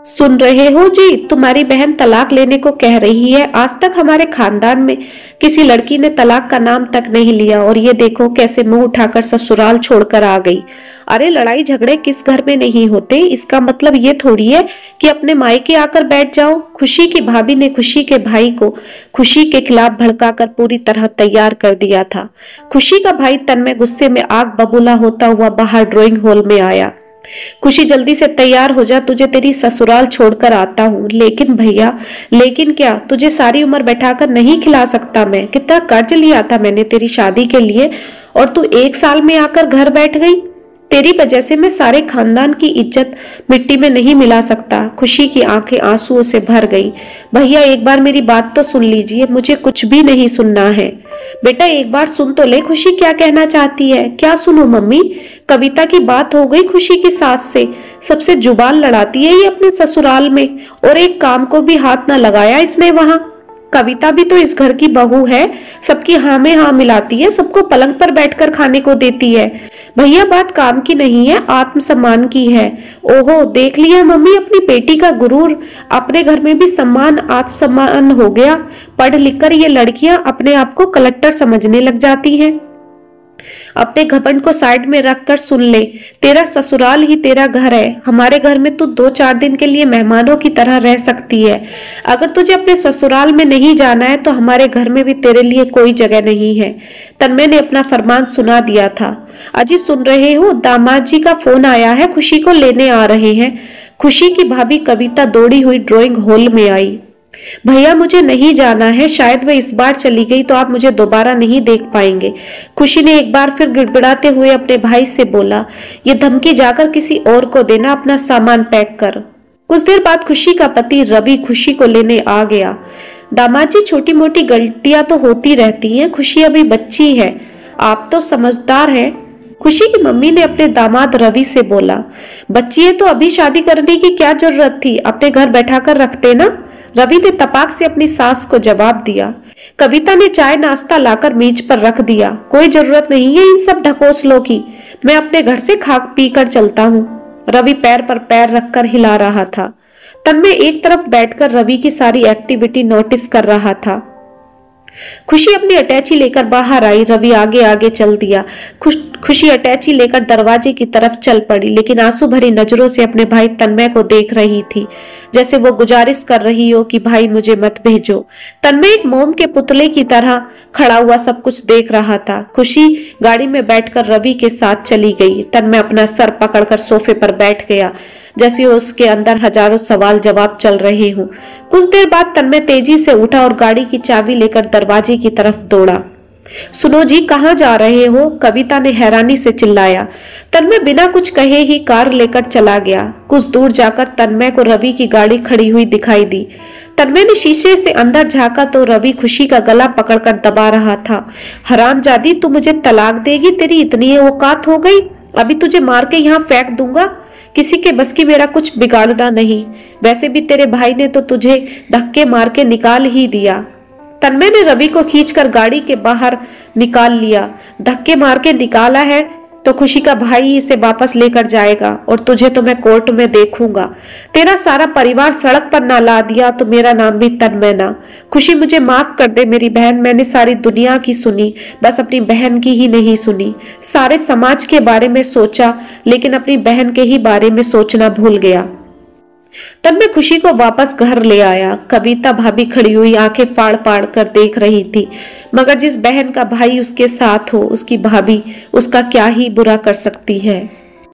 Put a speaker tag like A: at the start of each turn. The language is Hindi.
A: सुन रहे हो जी, तुम्हारी बहन तलाक लेने को कह रही है। आज तक हमारे खानदान में किसी लड़की ने तलाक का नाम तक नहीं लिया और ये देखो कैसे मुंह उठाकर ससुराल छोड़कर आ गई। अरे लड़ाई झगड़े किस घर में नहीं होते, इसका मतलब ये थोड़ी है कि अपने मायके आकर बैठ जाओ। खुशी की भाभी ने खुशी के भाई को खुशी के खिलाफ भड़काकर पूरी तरह तैयार कर दिया था। खुशी का भाई तन्मय गुस्से में आग बबूला होता हुआ बाहर ड्राइंग हॉल में आया। खुशी जल्दी से तैयार हो जा, तुझे तेरी ससुराल छोड़कर आता हूँ। लेकिन भैया, लेकिन क्या? तुझे सारी उम्र बैठाकर नहीं खिला सकता मैं? कितना कर्ज लिया था मैंने तेरी शादी के लिए और तू 1 साल में आकर घर बैठ गई। तेरी वजह से मैं सारे खानदान की इज्जत मिट्टी में नहीं मिला सकता। खुशी की आंखें आंसुओं से भर गई। भैया एक बार मेरी बात तो सुन लीजिए, मुझे कुछ भी नहीं सुनना है। बेटा एक बार सुन तो ले, खुशी क्या कहना चाहती है। क्या सुनूं मम्मी? कविता की बात हो गई खुशी की सास से, सबसे जुबान लड़ाती है ये अपने ससुराल में और एक काम को भी हाथ ना लगाया इसने वहां। कविता भी तो इस घर की बहू है, सबकी हाँ में हाँ मिलाती है, सबको पलंग पर बैठकर खाने को देती है। भैया बात काम की नहीं है, आत्मसम्मान की है। ओहो देख लिया मम्मी, अपनी बेटी का गुरूर। अपने घर में भी सम्मान आत्मसम्मान हो गया। पढ़ लिख कर ये लड़कियां अपने आप को कलेक्टर समझने लग जाती हैं। अपने घमंड को साइड में रखकर सुन ले, तेरा ससुराल ही तेरा घर है। हमारे घर में तू 2-4 दिन के लिए मेहमानों की तरह रह सकती है। अगर तुझे अपने ससुराल में नहीं जाना है तो हमारे घर में भी तेरे लिए कोई जगह नहीं है। तन्मय ने अपना फरमान सुना दिया था। अजी सुन रहे हो, दामाद जी का फोन आया है, खुशी को लेने आ रहे हैं। खुशी की भाभी कविता दौड़ी हुई ड्राइंग हॉल में आई। भैया मुझे नहीं जाना है, शायद मैं इस बार चली गई तो आप मुझे दोबारा नहीं देख पाएंगे। खुशी ने एक बार फिर गिड़गिड़ाते हुए अपने भाई से बोला, ये धमकी जाकर किसी और को देना, अपना सामान पैक कर। कुछ देर बाद खुशी का पति रवि खुशी को लेने आ गया। दामाद जी छोटी मोटी गलतियां तो होती रहती हैं, खुशी अभी बच्ची है, आप तो समझदार हैं। खुशी की मम्मी ने अपने दामाद रवि से बोला, बच्ची है तो अभी शादी करने की क्या जरूरत थी, अपने घर बैठा कर रखते ना। रवि ने तपाक से अपनी सास को जवाब दिया। कविता ने चाय नाश्ता लाकर मेज पर रख दिया। कोई जरूरत नहीं है इन सब ढकोसलों की, मैं अपने घर से खा पी कर चलता हूँ। रवि पैर पर पैर रखकर हिला रहा था। तन्मय एक तरफ बैठकर रवि की सारी एक्टिविटी नोटिस कर रहा था। खुशी अपनी अटैची लेकर बाहर आई, रवि आगे आगे चल दिया। खुशी अटैची लेकर दरवाजे की तरफ चल पड़ी, लेकिन आंसू भरी नजरों से अपने भाई तन्मय को देख रही थी, जैसे वो गुजारिश कर रही हो कि भाई मुझे मत भेजो। तन्मय एक मोम के पुतले की तरह खड़ा हुआ सब कुछ देख रहा था। खुशी गाड़ी में बैठकर रवि के साथ चली गई। तन्मय अपना सर पकड़कर सोफे पर बैठ गया, जैसे उसके अंदर हजारों सवाल जवाब चल रहे हों। कुछ देर बाद तन्मय तेजी से उठा और गाड़ी की चाबी लेकर दरवाजे की तरफ दौड़ा। सुनो जी, कहाँ जा रहे हो? कविता ने हैरानी से चिल्लाया। तन्मय बिना कुछ कहे ही कार लेकर चला गया। कुछ दूर जाकर तन्मय को रवि की गाड़ी खड़ी हुई दिखाई दी। तन्मय ने शीशे से अंदर झांका तो रवि खुशी का गला पकड़कर दबा रहा था। हरामजादी, तू मुझे तलाक देगी? तेरी इतनी औकात हो गई? अभी तुझे मार के यहाँ फेंक दूंगा। किसी के बस की मेरा कुछ बिगाड़ना नहीं। वैसे भी तेरे भाई ने तो तुझे धक्के मार के निकाल ही दिया। तन्मय ने रवि को खींचकर गाड़ी के बाहर निकाल लिया। धक्के मार के निकाला है तो खुशी का भाई इसे वापस लेकर जाएगा और तुझे तो मैं कोर्ट में देखूंगा। तेरा सारा परिवार सड़क पर ना ला दिया तो मेरा नाम भी तन्मय ना। खुशी मुझे माफ कर दे मेरी बहन, मैंने सारी दुनिया की सुनी, बस अपनी बहन की ही नहीं सुनी। सारे समाज के बारे में सोचा लेकिन अपनी बहन के ही बारे में सोचना भूल गया। तब मैं खुशी को वापस घर ले आया। कविता भाभी खड़ी हुई आंखें फाड़ फाड़ कर देख रही थी, मगर जिस बहन का भाई उसके साथ हो, उसकी भाभी उसका क्या ही बुरा कर सकती है।